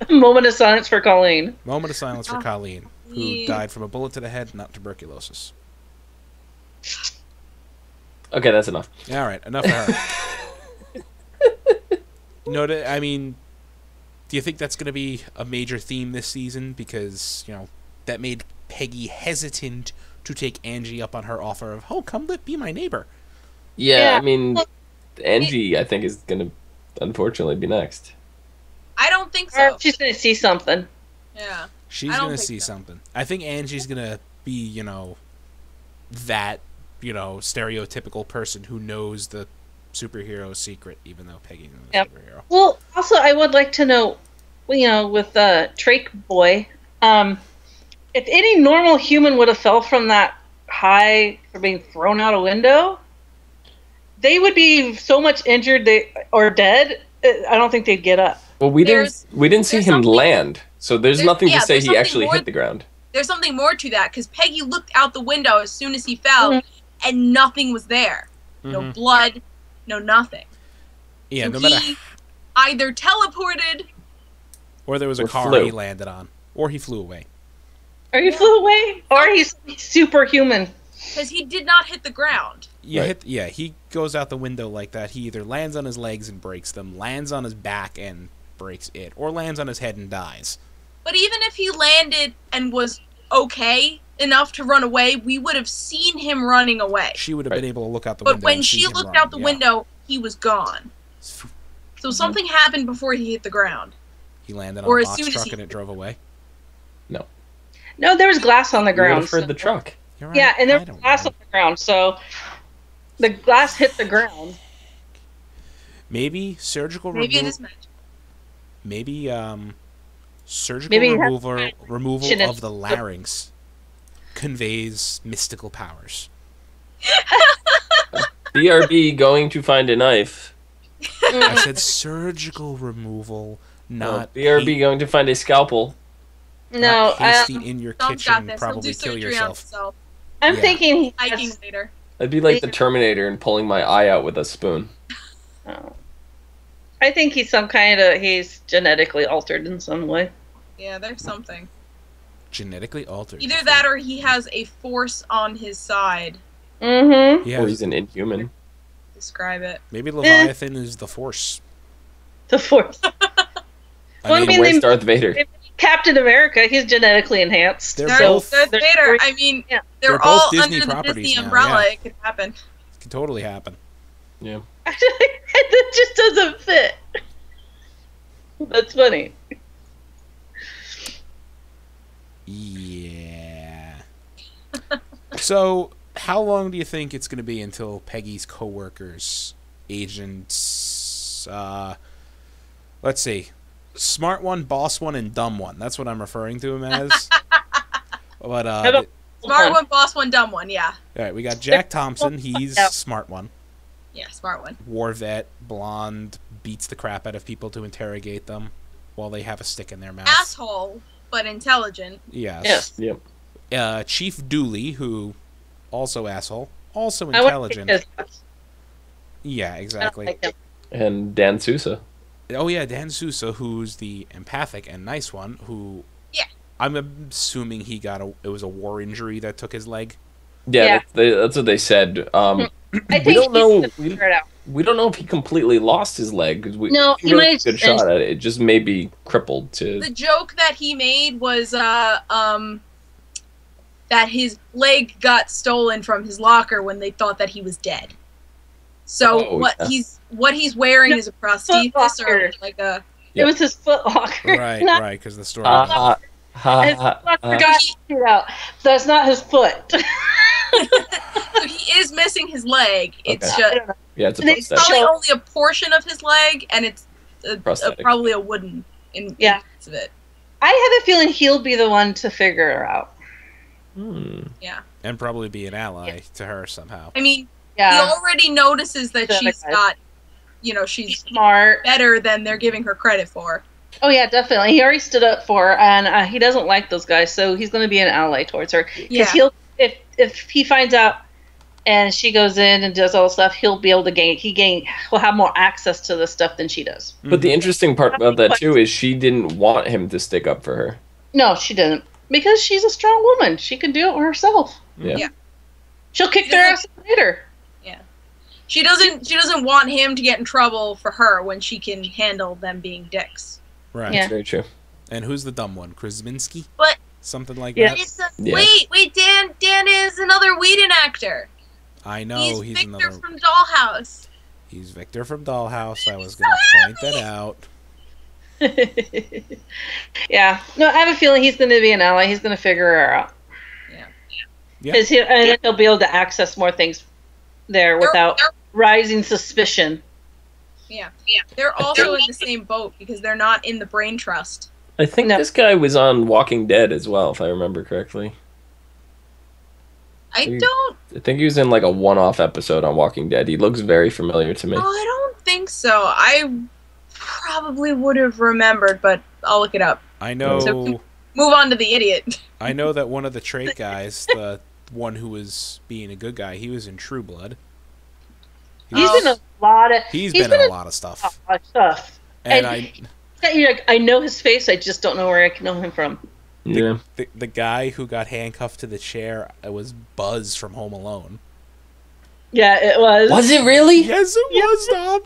Speaker 4: A moment of silence for Colleen.
Speaker 1: Moment of silence for Colleen, who died from a bullet to the head, not tuberculosis.
Speaker 2: Okay, that's enough.
Speaker 1: All right, enough of her. I mean, do you think that's going to be a major theme this season? Because, you know, that made Peggy hesitant to take Angie up on her offer of, oh, come be my neighbor.
Speaker 2: Yeah, I mean, Angie, I think, is going to unfortunately be next.
Speaker 3: I don't think so.
Speaker 4: She's going to see something.
Speaker 3: Yeah.
Speaker 1: She's going to see something. I think Angie's going to be, you know, that, you know, stereotypical person who knows the superhero secret, even though Peggy's the superhero.
Speaker 4: Well, also, I would like to know, you know, with Drake Boy, if any normal human would have fell from that high or being thrown out a window, they would be so much injured or dead, I don't think they'd get up.
Speaker 2: Well, we didn't see him land, so there's nothing to say he actually hit the ground.
Speaker 3: There's something more to that, because Peggy looked out the window as soon as he fell, and nothing was there. No blood, no nothing.
Speaker 1: Yeah,
Speaker 3: so
Speaker 1: no matter.
Speaker 3: He either teleported,
Speaker 1: or there was a car he landed on, or he flew away.
Speaker 4: Or he flew away, or he's superhuman.
Speaker 3: Because he did not hit the ground.
Speaker 1: He goes out the window like that. He either lands on his legs and breaks them, lands on his back and breaks it, or lands on his head and dies.
Speaker 3: But even if he landed and was okay enough to run away, we would have seen him running away.
Speaker 1: She would have been able to look out the window.
Speaker 3: But when she looked out the window, he was gone. So something happened before he hit the ground.
Speaker 1: He landed on a box truck and it drove away?
Speaker 4: No, there was glass on the ground.
Speaker 2: You would have heard the truck.
Speaker 1: Right.
Speaker 4: Yeah, and there was glass on the ground, so the glass hit the ground.
Speaker 1: Maybe surgical
Speaker 3: removal. Maybe it is magic.
Speaker 1: Maybe surgical removal of the larynx conveys mystical powers.
Speaker 2: BRB going to find a knife.
Speaker 1: I said surgical removal, not
Speaker 2: BRB going to find a scalpel.
Speaker 4: No,
Speaker 1: pasty in your kitchen, probably kill yourself.
Speaker 4: I'm thinking
Speaker 3: hiking later.
Speaker 2: I'd be like the Terminator and pulling my eye out with a spoon.
Speaker 4: Oh. I think he's he's genetically altered in some way.
Speaker 3: Yeah, there's something.
Speaker 1: Genetically altered.
Speaker 3: Either that or he has a force on his side.
Speaker 4: Mm-hmm.
Speaker 2: Or he's an inhuman.
Speaker 3: describe it.
Speaker 1: Maybe Leviathan is the Force.
Speaker 4: The Force.
Speaker 2: I mean, where's Darth Vader?
Speaker 4: Captain America, he's genetically enhanced.
Speaker 1: They're both
Speaker 3: Vader. I mean, they're
Speaker 1: both
Speaker 3: all
Speaker 1: Disney
Speaker 3: under the
Speaker 1: properties
Speaker 3: Disney
Speaker 1: now,
Speaker 3: umbrella.
Speaker 1: yeah.
Speaker 3: It could happen.
Speaker 1: It could totally happen.
Speaker 2: Yeah.
Speaker 4: It just doesn't fit. That's funny.
Speaker 1: Yeah. So, how long do you think it's going to be until Peggy's coworkers, agents, let's see, smart one, boss one, and dumb one. That's what I'm referring to him as. But
Speaker 3: smart one, boss one, dumb one. Yeah.
Speaker 1: All right, we got Jack Thompson. He's smart one.
Speaker 3: Yeah, smart one.
Speaker 1: War vet, blonde, beats the crap out of people to interrogate them while they have a stick in their mouth.
Speaker 3: Asshole, but intelligent.
Speaker 1: Yes.
Speaker 2: Yep.
Speaker 1: Chief Dooley, who also asshole, also intelligent. Yeah, exactly.
Speaker 2: And Dan Sousa.
Speaker 1: Oh yeah, Dan Sousa, who's the empathic and nice one. Who?
Speaker 3: Yeah.
Speaker 1: I'm assuming he got it was a war injury that took his leg.
Speaker 2: Yeah. That's what they said.
Speaker 4: I think
Speaker 2: we don't know.
Speaker 4: out.
Speaker 2: We don't know if he completely lost his leg because he
Speaker 4: might
Speaker 2: really
Speaker 4: have
Speaker 2: good shot at it. It just may be crippled to.
Speaker 3: The joke that he made was that his leg got stolen from his locker when they thought that he was dead. So what he's wearing is a prosthesis or like a.
Speaker 4: It was his foot locker.
Speaker 1: Right, because the story.
Speaker 4: His foot out. That's not his foot.
Speaker 3: So he is missing his leg. It's just
Speaker 2: it's
Speaker 3: probably only a portion of his leg, and it's probably a wooden piece of it.
Speaker 4: I have a feeling he'll be the one to figure her out.
Speaker 3: Yeah,
Speaker 1: and probably be an ally to her somehow.
Speaker 3: I mean, he already notices that she's got, she's
Speaker 4: smart,
Speaker 3: better than they're giving her credit for.
Speaker 4: Oh yeah, definitely. He already stood up for her, and he doesn't like those guys, so he's going to be an ally towards her. Because if he finds out and she goes in and does all the stuff, he'll be able to he'll have more access to the stuff than she does.
Speaker 2: But the interesting part about that too is she didn't want him to stick up for her.
Speaker 4: No, she didn't, because she's a strong woman. She can do it herself.
Speaker 2: Yeah.
Speaker 4: She'll kick their ass later.
Speaker 3: Yeah. She doesn't want him to get in trouble for her when she can handle them being dicks.
Speaker 1: Right.
Speaker 4: Yeah.
Speaker 2: That's very true.
Speaker 1: And who's the dumb one? Krasinski?
Speaker 3: But
Speaker 1: something like that.
Speaker 3: Wait, Dan is another Whedon actor.
Speaker 1: I know
Speaker 3: he's Victor
Speaker 1: another
Speaker 3: from Dollhouse.
Speaker 1: He's Victor from Dollhouse. I was going to point that out.
Speaker 4: Yeah. No, I have a feeling he's going to be an ally. He's going to figure her out.
Speaker 1: Yeah.
Speaker 4: Because he'll be able to access more things there without rising suspicion.
Speaker 3: Yeah. They're also in the same boat because they're not in the brain trust.
Speaker 2: I think this guy was on Walking Dead as well, if I remember correctly.
Speaker 3: I
Speaker 2: think he was in like a one-off episode on Walking Dead. He looks very familiar to me.
Speaker 3: Oh, I don't think so. I probably would have remembered, but I'll look it up.
Speaker 1: I know.
Speaker 3: So move on to the idiot.
Speaker 1: I know that one of the trait guys, the one who was being a good guy, he was in True Blood.
Speaker 4: He's been a lot of.
Speaker 1: He's been in a lot of stuff. And
Speaker 4: I know his face. I just don't know where I can know him from.
Speaker 1: The guy who got handcuffed to the chair was Buzz from Home Alone.
Speaker 4: Yeah, it was.
Speaker 2: Was it really?
Speaker 1: Yes, it was, Tom.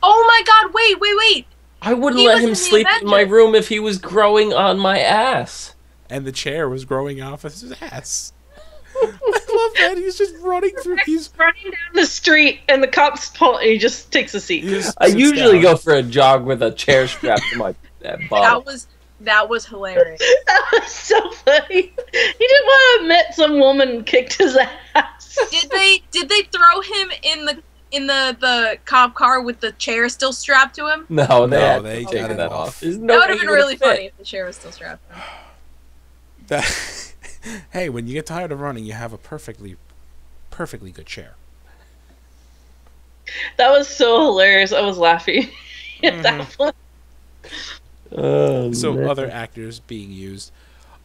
Speaker 3: Oh my God! Wait!
Speaker 2: I wouldn't let him sleep in my room if he was growing on my ass.
Speaker 1: And the chair was growing off his ass. I love that. He's just running through. He's
Speaker 4: running down the street, and the cops pull. And he just takes a seat.
Speaker 2: I usually go for a jog with a chair strapped to my bottom.
Speaker 3: That was hilarious.
Speaker 4: That was so funny. He didn't want to admit some woman kicked his ass.
Speaker 3: Did they throw him in the cop car with the chair still strapped to him?
Speaker 2: No, they
Speaker 1: got
Speaker 2: that off.
Speaker 3: That would have been really funny if the chair was still strapped to him.
Speaker 1: Hey, when you get tired of running, you have a perfectly good chair.
Speaker 4: That was so hilarious. I was laughing at that one.
Speaker 1: So other actors being used.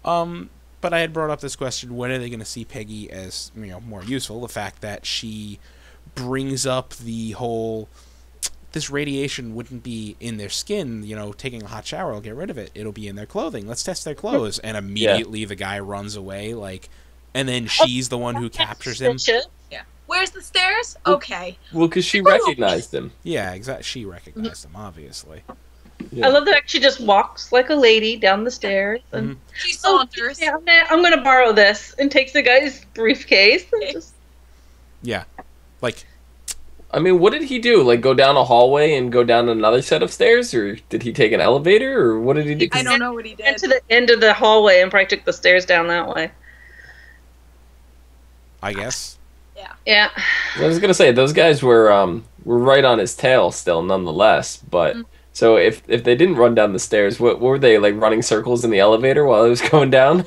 Speaker 1: But I had brought up this question, when are they going to see Peggy as, more useful? The fact that she brings up the whole, this radiation wouldn't be in their skin, taking a hot shower will get rid of it. It'll be in their clothing. Let's test their clothes. And immediately the guy runs away, and then she's the one who captures him.
Speaker 3: Where's the stairs? Okay.
Speaker 2: Well, because she recognized him.
Speaker 1: Yeah, exactly. She recognized him, obviously.
Speaker 4: Yeah. I love that she just walks like a lady down the stairs. And
Speaker 3: she saunters.
Speaker 4: Yeah, I'm going to borrow this, and takes the guy's briefcase. And just...
Speaker 1: Yeah. Like...
Speaker 2: I mean, what did he do? Like, go down a hallway and go down another set of stairs? Or did he take an elevator? Or what did he do?
Speaker 3: I don't know what he did.
Speaker 4: Went to the end of the hallway and probably took the stairs down that way.
Speaker 1: I guess.
Speaker 4: Yeah.
Speaker 2: I was going to say, those guys were right on his tail still, nonetheless. But, so if they didn't run down the stairs, what were they, like, running circles in the elevator while it was going down?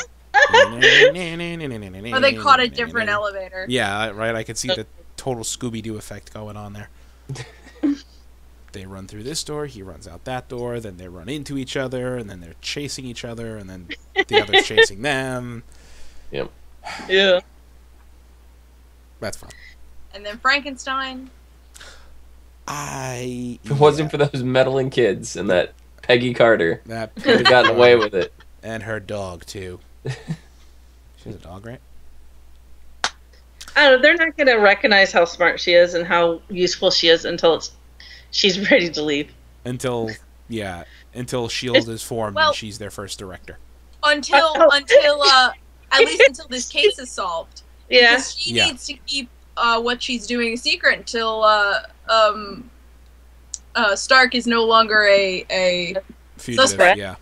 Speaker 3: Or they caught a different elevator.
Speaker 1: Yeah, right. I could see the total Scooby-Doo effect going on there. They run through this door, he runs out that door, then they run into each other, and then they're chasing each other, and then the other's chasing them.
Speaker 2: Yep.
Speaker 4: Yeah.
Speaker 1: That's fun.
Speaker 3: And then Frankenstein.
Speaker 2: If it wasn't for those meddling kids and that Peggy Carter,
Speaker 1: that
Speaker 2: could have gotten away with it.
Speaker 1: And her dog, too. She has a dog, right?
Speaker 4: I don't know. They're not going to recognize how smart she is and how useful she is until she's ready to leave.
Speaker 1: Until S.H.I.E.L.D. is formed and she's their first director.
Speaker 3: Until at least until this case is solved.
Speaker 4: Yeah.
Speaker 3: Because she needs to keep what she's doing a secret until Stark is no longer a
Speaker 1: fugitive,
Speaker 3: suspect.
Speaker 1: Yeah.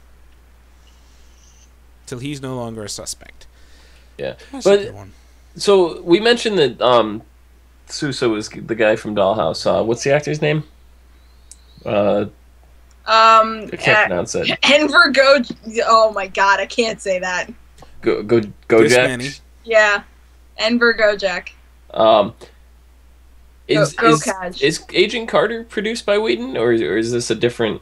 Speaker 1: Till he's no longer a suspect.
Speaker 2: Yeah.
Speaker 1: That's
Speaker 2: but
Speaker 1: a good one.
Speaker 2: So we mentioned that Suso is the guy from Dollhouse. What's the actor's name? I can't pronounce it.
Speaker 3: Enver Oh my god, I can't say that.
Speaker 2: Gojek.
Speaker 3: Yeah, Enver Gojek.
Speaker 2: Is Agent Carter produced by Whedon, or is this a different?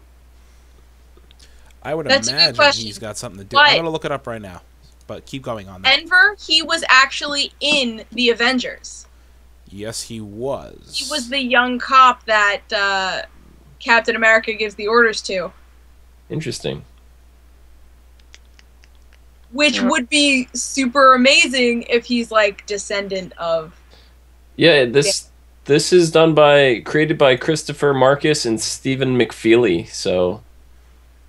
Speaker 1: I would
Speaker 3: That's
Speaker 1: imagine he's got something to do. I'm gonna look it up right now, but keep going on that.
Speaker 3: Enver, he was actually in the Avengers.
Speaker 1: Yes, he was.
Speaker 3: He was the young cop that Captain America gives the orders to.
Speaker 2: Interesting.
Speaker 3: Which would be super amazing if he's like descendant of.
Speaker 2: Yeah, this is created by Christopher Markus and Stephen McFeely. So.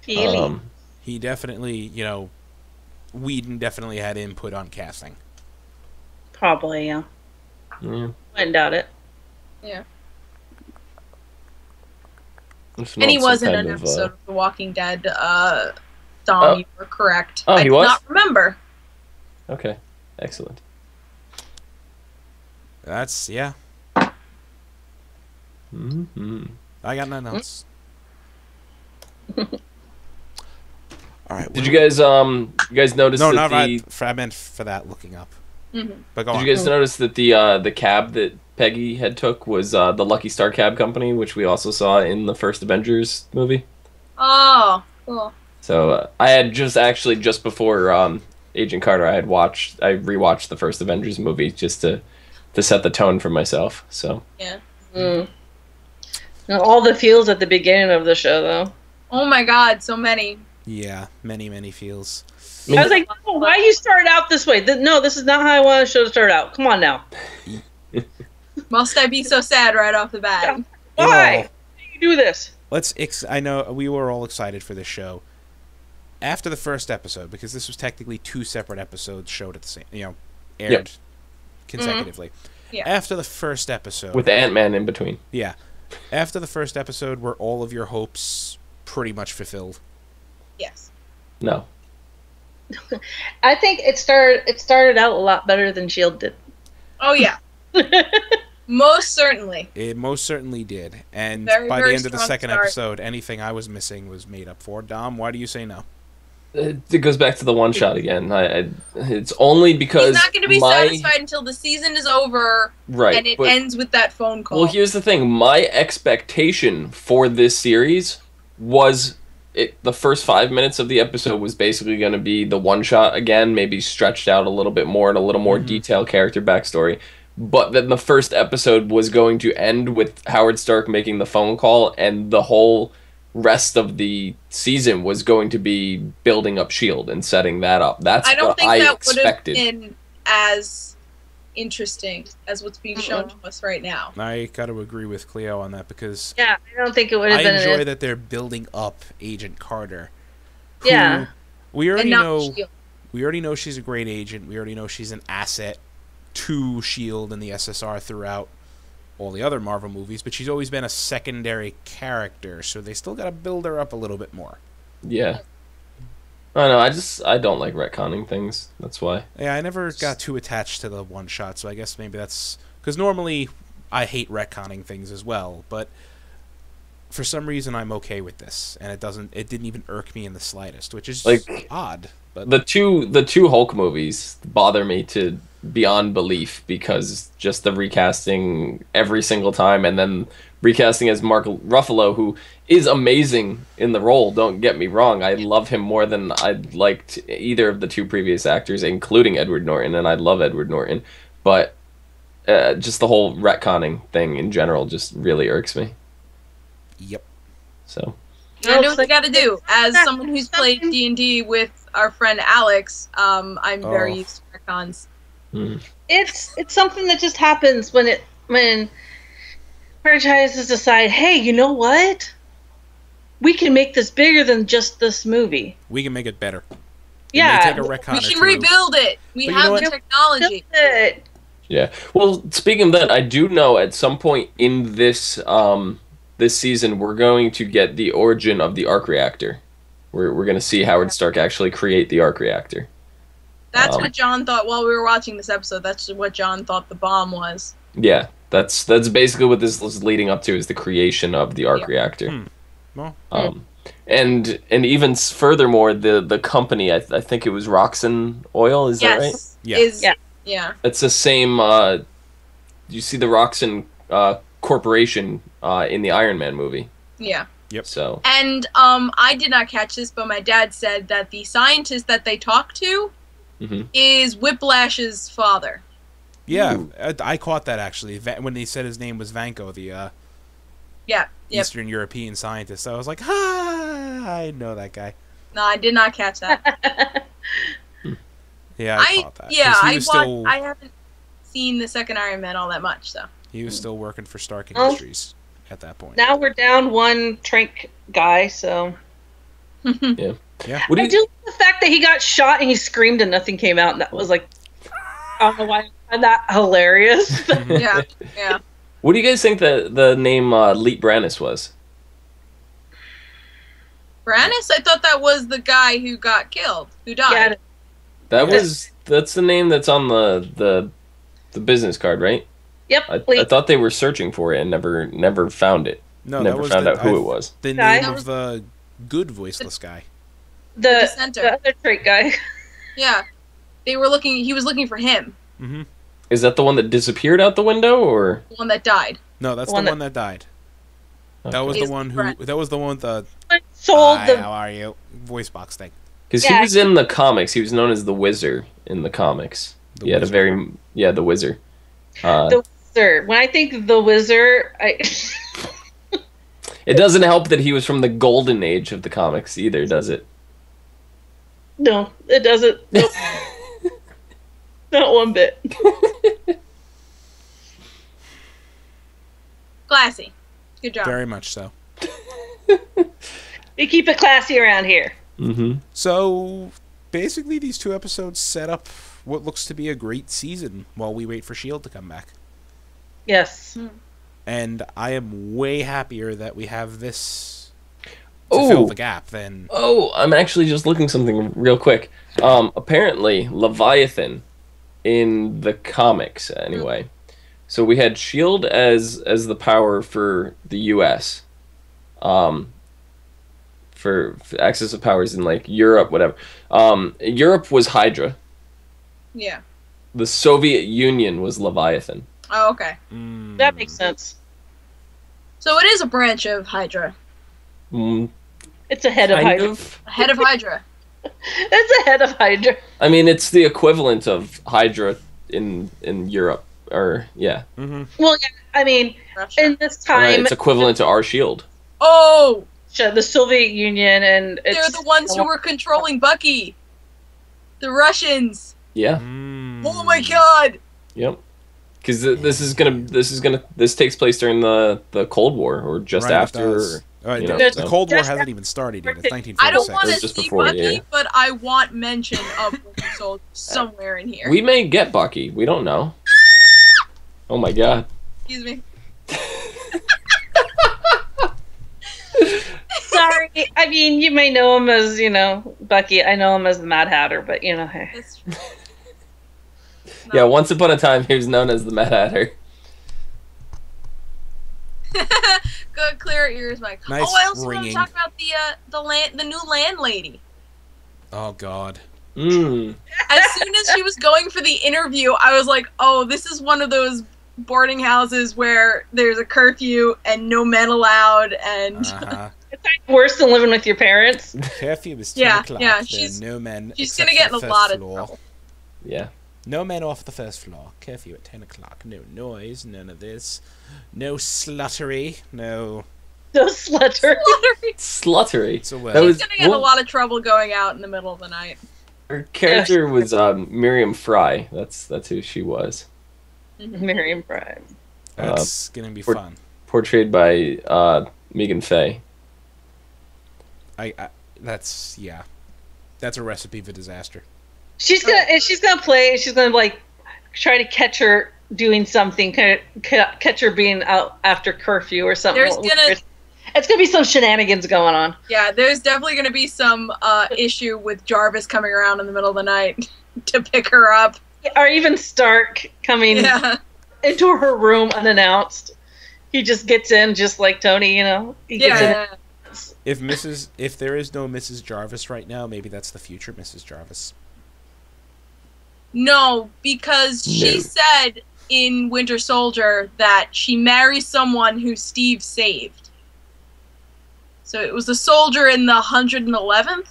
Speaker 1: He definitely, Whedon definitely had input on casting.
Speaker 4: Probably, yeah. Wouldn't doubt it.
Speaker 3: Yeah. And he was in an episode of The Walking Dead. Dom, you were correct.
Speaker 2: Oh, he was?
Speaker 3: I did not remember.
Speaker 2: Okay, excellent.
Speaker 1: That's, yeah.
Speaker 2: Mm-hmm.
Speaker 1: I got nothing else. All right.
Speaker 2: Did you guys notice?
Speaker 1: No,
Speaker 2: that
Speaker 1: not right. I meant for that looking up. But go on.
Speaker 2: Did you guys notice that the cab that Peggy had took was the Lucky Star Cab Company, which we also saw in the first Avengers movie?
Speaker 3: Oh, cool.
Speaker 2: So I had just before Agent Carter, I rewatched the first Avengers movie just to set the tone for myself. So
Speaker 3: yeah.
Speaker 4: All the feels at the beginning of the show, though.
Speaker 3: Oh my God, so many.
Speaker 1: Yeah, many feels.
Speaker 4: I was like, oh, why you started out this way? No, this is not how I want the show to start out. Come on now.
Speaker 3: Must I be so sad right off the bat?
Speaker 4: Why? Why do you do this?
Speaker 1: I know we were all excited for this show. After the first episode, because this was technically two separate episodes showed at the same, aired consecutively.
Speaker 3: Yeah.
Speaker 1: After the first episode,
Speaker 2: with Ant-Man in between.
Speaker 1: Yeah. After the first episode, were all of your hopes pretty much fulfilled?
Speaker 3: Yes.
Speaker 2: No.
Speaker 4: I think it started out a lot better than S.H.I.E.L.D. did.
Speaker 3: Oh yeah. Most certainly.
Speaker 1: It most certainly did. And
Speaker 3: very,
Speaker 1: by
Speaker 3: very
Speaker 1: the end of the second
Speaker 3: start.
Speaker 1: episode, anything I was missing was made up for. Dom, why do you say no?
Speaker 2: It goes back to the one shot again. It's only because
Speaker 3: he's not going to be satisfied until the season is over,
Speaker 2: right?
Speaker 3: And it ends with that phone call.
Speaker 2: Well, here's the thing: my expectation for this series was the first 5 minutes of the episode was basically going to be the one shot again, maybe stretched out a little bit more and a little more detailed character backstory. But then the first episode was going to end with Howard Stark making the phone call, and the whole rest of the season was going to be building up S.H.I.E.L.D. and setting that up. That's what I expected.
Speaker 3: Would have been as interesting as what's being shown to us right now.
Speaker 1: I got to agree with Cleo on that because
Speaker 4: I don't think it would have been.
Speaker 1: I enjoy that they're building up Agent Carter.
Speaker 4: Yeah.
Speaker 1: We already
Speaker 3: And not
Speaker 1: know.
Speaker 3: S.H.I.E.L.D.
Speaker 1: We already know she's a great agent. We already know she's an asset to S.H.I.E.L.D. and the SSR throughout all the other Marvel movies, but she's always been a secondary character, so they still got to build her up a little bit more.
Speaker 2: Yeah. I know. I don't like retconning things. That's why.
Speaker 1: Yeah, I never got too attached to the one shot, so I guess maybe that's because normally I hate retconning things as well, but for some reason I'm okay with this, and it didn't even irk me in the slightest, which is
Speaker 2: like
Speaker 1: odd. But
Speaker 2: the two Hulk movies bother me to beyond belief because just the recasting every single time, and then recasting as Mark Ruffalo, who is amazing in the role. Don't get me wrong, I love him more than I'd liked either of the two previous actors, including Edward Norton, and I love Edward Norton, but just the whole retconning thing in general just really irks me.
Speaker 1: Yep.
Speaker 2: So.
Speaker 3: I know what you got to do. As someone who's played D&D with our friend Alex, I'm very used to retcons.
Speaker 4: It's something that just happens when franchises decide, hey, you know what? We can make this bigger than just this movie.
Speaker 1: We can make it better.
Speaker 4: Yeah.
Speaker 1: Take a retcon
Speaker 3: We
Speaker 1: or
Speaker 3: can
Speaker 1: two.
Speaker 3: rebuild it. We have the technology.
Speaker 2: Yeah. Well, speaking of that, I do know at some point in this this season we're going to get the origin of the arc reactor. We're going to see Howard Stark actually create the arc reactor.
Speaker 3: That's what John thought while we were watching this episode. That's what John thought the bomb was.
Speaker 2: Yeah, that's basically what this is leading up to, is the creation of the arc reactor.
Speaker 1: Well,
Speaker 2: and even furthermore, the company, I think it was Roxxon Oil, is that right?
Speaker 3: Yeah.
Speaker 2: It's the same. You see the Roxxon corporation in the Iron Man movie.
Speaker 3: Yeah.
Speaker 1: Yep.
Speaker 2: So.
Speaker 3: And I did not catch this, but my dad said that the scientist that they talk to is Whiplash's father.
Speaker 1: Yeah, I caught that actually when they said his name was Vanko, the Eastern European scientist. I was like, I know that guy.
Speaker 3: No, I did not catch that.
Speaker 1: Yeah, I caught that.
Speaker 3: Yeah, I haven't seen the second Iron Man all that much, so.
Speaker 1: He was still working for Stark Industries at that point.
Speaker 4: Now we're down one Trank guy, so.
Speaker 2: Yeah.
Speaker 1: Yeah.
Speaker 4: I do like the fact that he got shot and he screamed and nothing came out, and that was like, I don't know why I find that hilarious.
Speaker 3: Yeah.
Speaker 2: What do you guys think the name Leet Brannis was?
Speaker 3: Brannis? I thought that was the guy who got killed, who died.
Speaker 2: That's the name that's on the business card, right?
Speaker 4: Yep.
Speaker 2: I thought they were searching for it and never found it.
Speaker 1: No,
Speaker 2: never found out who it was.
Speaker 1: The name of the good voiceless guy.
Speaker 4: The other Trank guy.
Speaker 3: Yeah. He was looking for him.
Speaker 1: Mm-hmm.
Speaker 2: Is that the one that disappeared out the window, or
Speaker 3: The one that died.
Speaker 1: No, that's the one that died.
Speaker 2: Okay.
Speaker 1: That was the one who. That was the one with the.
Speaker 4: Sold
Speaker 1: Hi, how are you? Voice box thing.
Speaker 2: Because he was in the comics. He was known as the Wizard in the comics. The Wizard. The Wizard.
Speaker 4: The Wizard. When I think the Wizard,
Speaker 2: It doesn't help that he was from the golden age of the comics either, does it?
Speaker 4: No, it doesn't. Nope. Not one bit.
Speaker 3: Classy. Good job.
Speaker 1: Very much so.
Speaker 4: We keep it classy around here.
Speaker 2: Mm-hmm.
Speaker 1: So, basically, these two episodes set up what looks to be a great season while we wait for S.H.I.E.L.D. to come back.
Speaker 4: Yes.
Speaker 1: And I am way happier that we have this to fill the gap than...
Speaker 2: Oh, I'm actually just looking something real quick. Apparently, Leviathan, in the comics anyway. So we had S.H.I.E.L.D. as the power for the U.S. For access of powers in like Europe, whatever. Europe was Hydra.
Speaker 3: Yeah.
Speaker 2: The Soviet Union was Leviathan.
Speaker 3: Oh, okay.
Speaker 4: That makes sense.
Speaker 3: So it is a branch of Hydra.
Speaker 4: It's a head of Hydra.
Speaker 3: A head of Hydra.
Speaker 4: It's a head of Hydra.
Speaker 2: I mean, it's the equivalent of Hydra in Europe. Or, yeah.
Speaker 1: Mm-hmm.
Speaker 4: Well, yeah, I mean,
Speaker 3: Russia.
Speaker 4: in this time...
Speaker 2: Right, it's equivalent to our S.H.I.E.L.D.
Speaker 3: Oh!
Speaker 4: The Soviet Union and...
Speaker 3: They're the ones who were controlling Bucky. The Russians.
Speaker 2: Yeah.
Speaker 3: Oh my god!
Speaker 2: Yep. Because this takes place during the Cold War or just after.
Speaker 1: The Cold War hasn't even started yet. It's 1946.
Speaker 3: I don't want to
Speaker 2: just
Speaker 3: see
Speaker 2: before,
Speaker 3: Bucky,
Speaker 2: yeah.
Speaker 3: but I want mention of Winter Soldier somewhere in here.
Speaker 2: We may get Bucky. We don't know. Oh my god.
Speaker 3: Excuse me.
Speaker 4: Sorry. I mean, you may know him as, Bucky. I know him as the Mad Hatter, but, hey.
Speaker 3: That's true.
Speaker 2: Yeah, once upon a time, he was known as the Mad Hatter.
Speaker 3: Good, clear ears, Mike.
Speaker 1: Nice
Speaker 3: I also
Speaker 1: ringing.
Speaker 3: want to talk about the new landlady.
Speaker 1: Oh God.
Speaker 3: As soon as she was going for the interview, I was like, "Oh, this is one of those boarding houses where there's a curfew and no men allowed." And
Speaker 4: it's worse than living with your parents.
Speaker 1: Curfew is 10 o'clock.
Speaker 3: Yeah,
Speaker 1: There are no men.
Speaker 3: she's gonna get in a lot of trouble.
Speaker 2: Yeah.
Speaker 1: No men off the first floor. Curfew at 10 o'clock. No noise. None of this. No sluttery. No.
Speaker 4: No sluttery.
Speaker 2: Sluttery.
Speaker 3: She's gonna get in a lot of trouble going out in the middle of the night.
Speaker 2: Her character was Miriam Fry. That's who she was.
Speaker 4: Miriam Fry.
Speaker 1: That's gonna be fun.
Speaker 2: Portrayed by Megan Faye.
Speaker 1: That's a recipe for disaster.
Speaker 4: She's gonna like try to catch her doing something, catch her being out after curfew or something. It's gonna be some shenanigans going on.
Speaker 3: Yeah, there's definitely gonna be some issue with Jarvis coming around in the middle of the night to pick her up,
Speaker 4: or even Stark coming into her room unannounced. He just gets in, just like Tony, He gets in.
Speaker 1: If there is no Mrs. Jarvis right now, maybe that's the future Mrs. Jarvis.
Speaker 3: No, because she said in Winter Soldier that she marries someone who Steve saved. So it was the soldier in the 111th?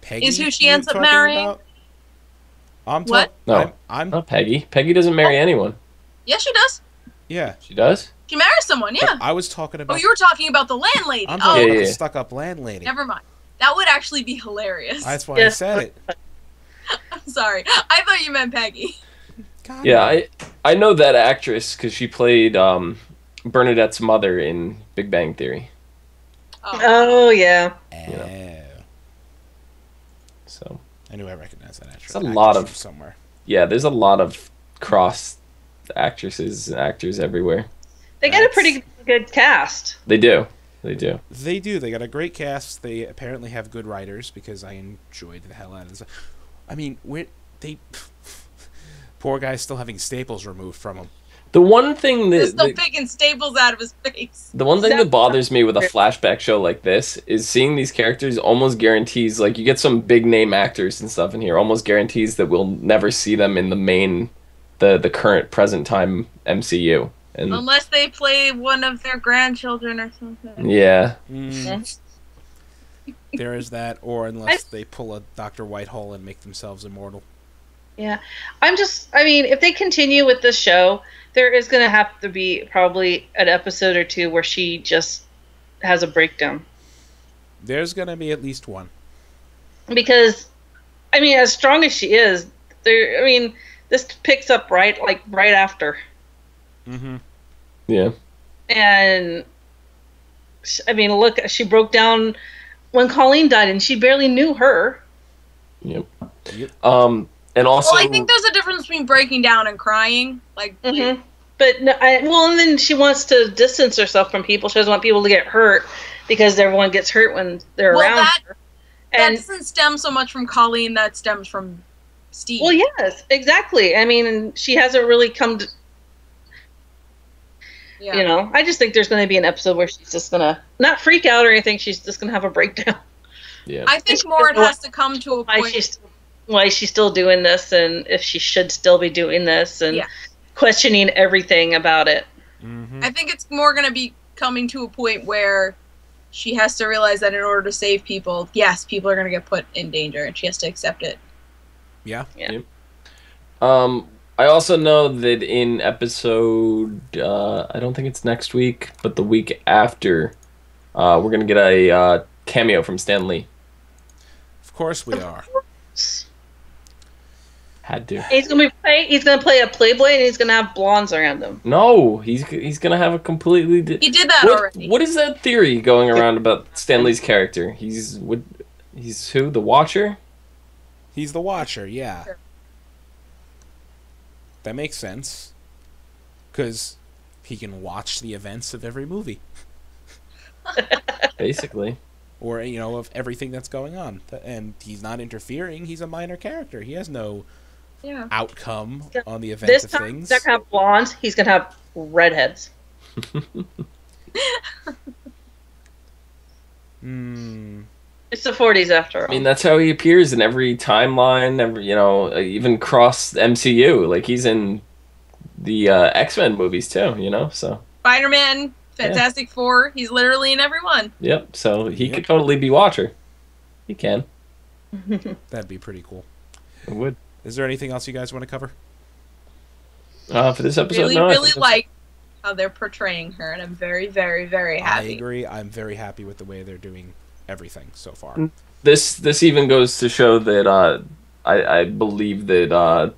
Speaker 1: Peggy
Speaker 3: is who she ends up marrying?
Speaker 2: What? No, I'm not Peggy. Peggy doesn't marry anyone.
Speaker 3: Yes, she does.
Speaker 1: Yeah.
Speaker 2: She does?
Speaker 3: She marries someone, yeah.
Speaker 1: But I was talking about...
Speaker 3: Oh, you were talking about the landlady.
Speaker 1: I'm talking about the stuck-up landlady.
Speaker 3: Never mind. That would actually be hilarious.
Speaker 1: That's why I said it.
Speaker 3: I'm sorry. I thought you meant Peggy.
Speaker 1: God,
Speaker 2: yeah, I know that actress because she played Bernadette's mother in Big Bang Theory.
Speaker 4: Oh yeah.
Speaker 2: So
Speaker 1: I knew I recognized that actress.
Speaker 2: There's a lot of
Speaker 1: somewhere.
Speaker 2: Yeah, there's a lot of cross actresses and actors everywhere.
Speaker 4: They got a pretty good cast.
Speaker 2: They do.
Speaker 1: They got a great cast. They apparently have good writers because I enjoyed the hell out of this. I mean, poor guy's still having staples removed from him.
Speaker 2: The one thing
Speaker 3: They're still picking staples out of his face.
Speaker 2: The one thing that bothers me with a flashback show like this is seeing these characters almost guarantees, like you get some big name actors and stuff in here, almost guarantees that we'll never see them in the main, the current present time MCU. And
Speaker 3: unless they play one of their grandchildren or something.
Speaker 2: Yeah.
Speaker 1: There is that, or unless they pull a Dr. Whitehall and make themselves immortal.
Speaker 4: Yeah. If they continue with this show, there is going to have to be probably an episode or two where she just has a breakdown.
Speaker 1: There's going to be at least one.
Speaker 4: Because, as strong as she is, this picks up right after.
Speaker 1: Mm-hmm.
Speaker 2: Yeah.
Speaker 4: And, look, she broke down when Colleen died, and she barely knew her.
Speaker 2: Yep. And also,
Speaker 3: well, I think there's a difference between breaking down and crying.
Speaker 4: Mm-hmm. But and then she wants to distance herself from people. She doesn't want people to get hurt because everyone gets hurt when they're around her.
Speaker 3: That doesn't stem so much from Colleen. That stems from Steve.
Speaker 4: Well, yes, exactly. She hasn't really come to. Yeah. I just think there's going to be an episode where she's just going to not freak out or anything. She's just going to have a breakdown.
Speaker 2: Yeah.
Speaker 3: I think more it has to come to a point.
Speaker 4: Why she's still doing this, and if she should still be doing this, and questioning everything about it.
Speaker 1: Mm-hmm.
Speaker 3: I think it's more going to be coming to a point where she has to realize that in order to save people, yes, people are going to get put in danger, and she has to accept it.
Speaker 1: Yeah.
Speaker 2: Yep. I also know that in episode, I don't think it's next week, but the week after, we're going to get a cameo from Stan Lee.
Speaker 1: Of course we are.
Speaker 2: Had to.
Speaker 4: He's gonna play a playboy, and he's gonna have blondes around him.
Speaker 2: No, he's gonna have a completely.
Speaker 3: He did that already.
Speaker 2: What is that theory going around about Stan Lee's character? He's who? The Watcher?
Speaker 1: He's the Watcher. Yeah. That makes sense. Because he can watch the events of every movie.
Speaker 2: Basically.
Speaker 1: Or, of everything that's going on. And he's not interfering. He's a minor character. He has no outcome on the events of things.
Speaker 4: He's not going to have blondes. He's going to have redheads. It's the 40s after all.
Speaker 2: I mean, that's how he appears in every timeline, even cross MCU. Like, he's in the X-Men movies, too, so.
Speaker 3: Spider-Man, Fantastic Four, he's literally in every one.
Speaker 2: Yep, so he could totally be Watcher. He can.
Speaker 1: That'd be pretty cool.
Speaker 2: It would.
Speaker 1: Is there anything else you guys want to cover?
Speaker 2: For this episode,
Speaker 3: I really like how they're portraying her, and I'm very, very, very happy.
Speaker 1: I agree. I'm very happy with the way they're doing everything so far.
Speaker 2: This even goes to show that I believe that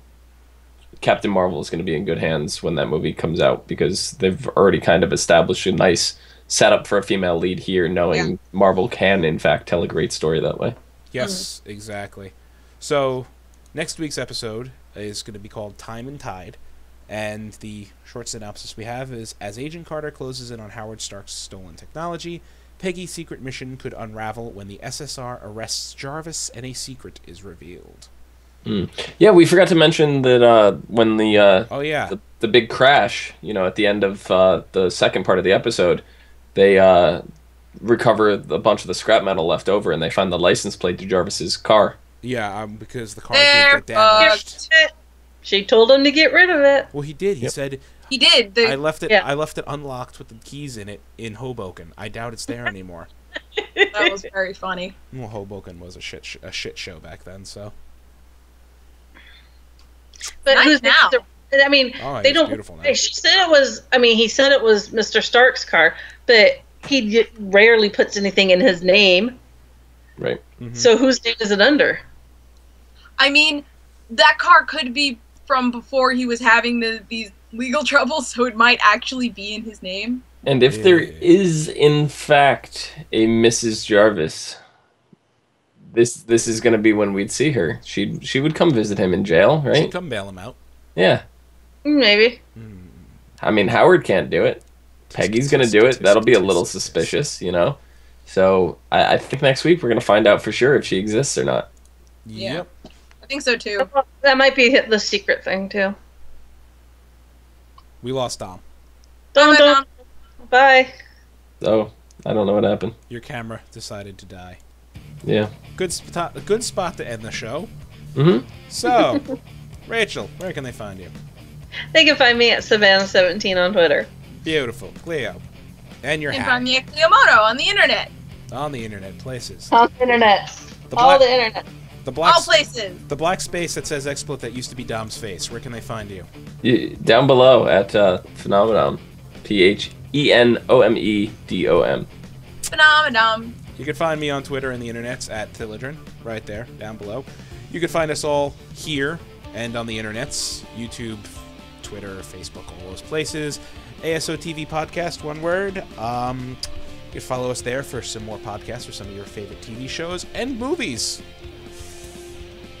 Speaker 2: Captain Marvel is going to be in good hands when that movie comes out, because they've already kind of established a nice setup for a female lead here, knowing Marvel can, in fact, tell a great story that way.
Speaker 1: Yes, exactly. So, next week's episode is going to be called Time and Tide, and the short synopsis we have is, as Agent Carter closes in on Howard Stark's stolen technology, Peggy's secret mission could unravel when the SSR arrests Jarvis and a secret is revealed.
Speaker 2: Yeah, we forgot to mention that when
Speaker 1: the
Speaker 2: big crash, at the end of the second part of the episode, they recover a bunch of the scrap metal left over, and they find the license plate to Jarvis's car.
Speaker 1: Yeah, because the car did get damaged.
Speaker 4: She told him to get rid of it.
Speaker 1: Well, he did. He said
Speaker 3: he did.
Speaker 1: I left it unlocked with the keys in it in Hoboken. I doubt it's there anymore.
Speaker 3: That was very funny.
Speaker 1: Well, Hoboken was a shit show back then, so.
Speaker 4: But
Speaker 3: nice now.
Speaker 4: I mean, they don't. She said it was. I mean, he said it was Mr. Stark's car, but he rarely puts anything in his name.
Speaker 2: Right.
Speaker 1: Mm-hmm.
Speaker 4: So whose name is it under?
Speaker 3: I mean, that car could be from before he was having these legal troubles, so it might actually be in his name.
Speaker 2: And if there is, in fact, a Mrs. Jarvis, this is going to be when we'd see her. She would come visit him in jail, right?
Speaker 1: She'd come bail him out.
Speaker 2: Yeah.
Speaker 4: Maybe.
Speaker 2: I mean, Howard can't do it. Peggy's going to do it. That'll be a little suspicious, So I think next week we're going to find out for sure if she exists or not.
Speaker 1: Yep.
Speaker 3: I think so, too.
Speaker 4: That might be the secret thing, too.
Speaker 1: We lost Dom.
Speaker 4: Dom. Bye.
Speaker 2: Oh, I don't know what happened.
Speaker 1: Your camera decided to die.
Speaker 2: Yeah.
Speaker 1: Good spot to end the show.
Speaker 2: Mm-hmm.
Speaker 1: So, Rachel, where can they find you?
Speaker 4: They can find me at Savannah17 on Twitter.
Speaker 1: Beautiful. Cleo. And your
Speaker 3: You can
Speaker 1: hat.
Speaker 3: find me at Cleomoto on the internet.
Speaker 1: On the internet places.
Speaker 4: On the internet. All the internet.
Speaker 3: All places.
Speaker 1: The black space that says exploit that used to be Dom's face. Where can they find you?
Speaker 2: Down below at Phenomenon. PHENOMEDOM.
Speaker 3: Phenomenon.
Speaker 1: You can find me on Twitter and the internets at Thilladrin, right there, down below. You can find us all here and on the internets, YouTube, Twitter, Facebook, all those places. ASOTV Podcast, one word. You can follow us there for some more podcasts for some of your favorite TV shows and movies.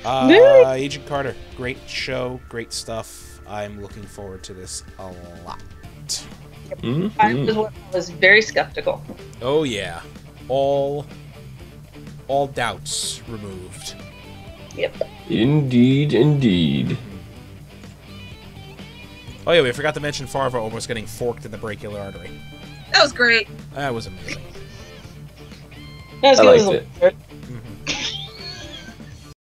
Speaker 1: Agent Carter, great show, great stuff. I'm looking forward to this a lot.
Speaker 4: Mm-hmm. I was very skeptical.
Speaker 1: Oh yeah, all doubts removed.
Speaker 4: Yep.
Speaker 2: Indeed.
Speaker 1: Oh yeah, we forgot to mention Farva almost getting forked in the brachial artery.
Speaker 3: That was great.
Speaker 1: That was amazing.
Speaker 2: I liked it.